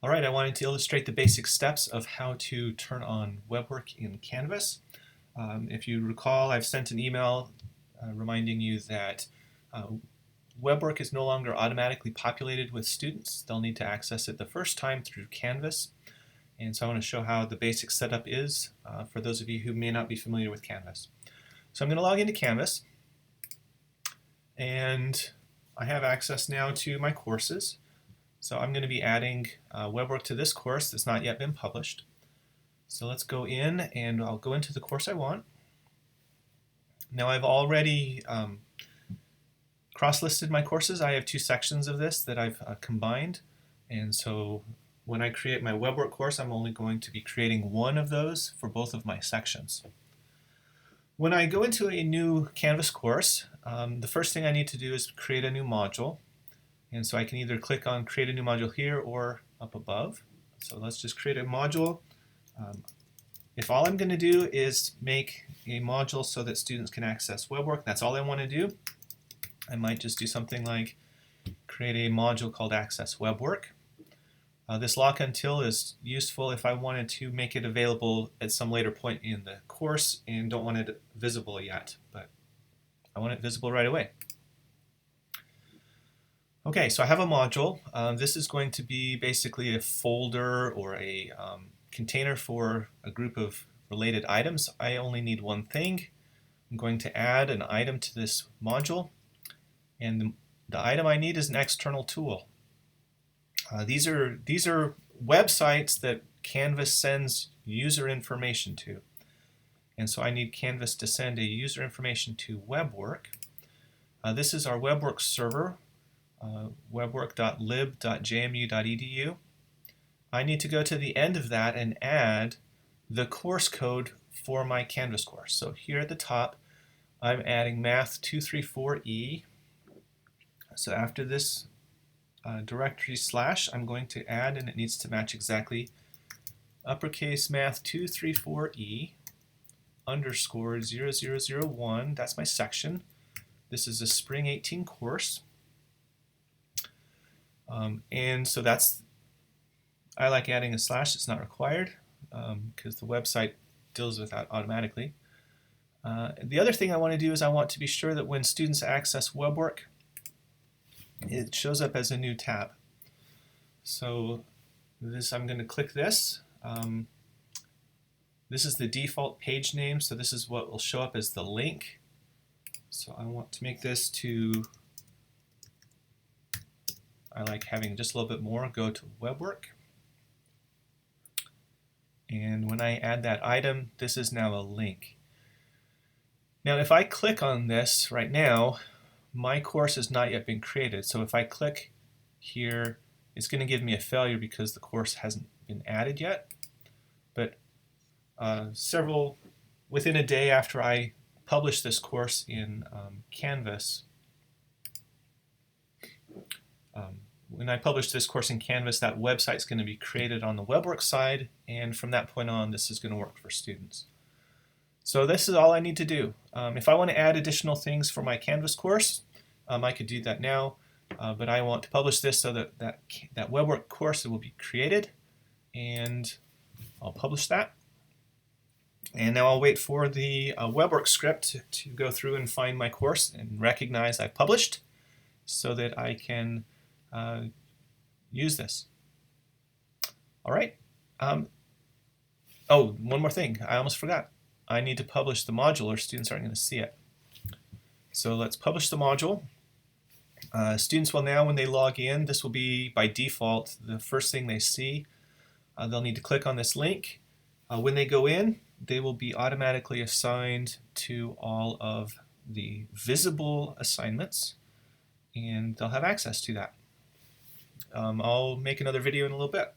All right, I wanted to illustrate the basic steps of how to turn on WeBWorK in Canvas. If you recall, I've sent an email reminding you that WeBWorK is no longer automatically populated with students. They'll need to access it the first time through Canvas. And so I want to show how the basic setup is for those of you who may not be familiar with Canvas. So I'm going to log into Canvas, and I have access now to my courses. So I'm going to be adding WeBWorK to this course that's not yet been published. So let's go in, and I'll go into the course I want. Now I've already cross-listed my courses. I have two sections of this that I've combined, and so when I create my WeBWorK course, I'm only going to be creating one of those for both of my sections. When I go into a new Canvas course, the first thing I need to do is create a new module. And so I can either click on create a new module here or up above. So let's just create a module. If all I'm going to do is make a module so that students can access WeBWorK, that's all I want to do, I might just do something like create a module called Access WeBWorK. This lock until is useful if I wanted to make it available at some later point in the course and don't want it visible yet, but I want it visible right away. Okay, so I have a module. This is going to be basically a folder or a container for a group of related items. I only need one thing. I'm going to add an item to this module, and the item I need is an external tool. These are websites that Canvas sends user information to, and so I need Canvas to send a user information to WeBWorK. This is our WeBWorK server. webwork.lib.jmu.edu. I need to go to the end of that and add the course code for my Canvas course. So here at the top, I'm adding Math 234E. So after this directory slash, I'm going to add, and it needs to match exactly, uppercase Math 234E underscore 0001. That's my section. This is a Spring 18 course. And so I like adding a slash. It's not required because the website deals with that automatically. The other thing I want to do is I want to be sure that when students access WeBWorK, it shows up as a new tab. So I'm going to click this. This is the default page name, so this is what will show up as the link. So I want to make this to, I like having just a little bit more, go to WeBWorK. And when I add that item, this is now a link. Now if I click on this right now, my course has not yet been created. So if I click here, it's going to give me a failure because the course hasn't been added yet. But within a day after I publish this course in Canvas, when I publish this course in Canvas, that website is going to be created on the WeBWorK side, and from that point on, this is going to work for students. So this is all I need to do. If I want to add additional things for my Canvas course, I could do that now, but I want to publish this so that WeBWorK course will be created, and I'll publish that. And now I'll wait for the WeBWorK script to go through and find my course and recognize I published so that I can use this. All right. Oh, one more thing. I almost forgot. I need to publish the module or students aren't going to see it. So let's publish the module. Students will now, when they log in, this will be by default the first thing they see. They'll need to click on this link. When they go in, they will be automatically assigned to all of the visible assignments, and they'll have access to that. I'll make another video in a little bit.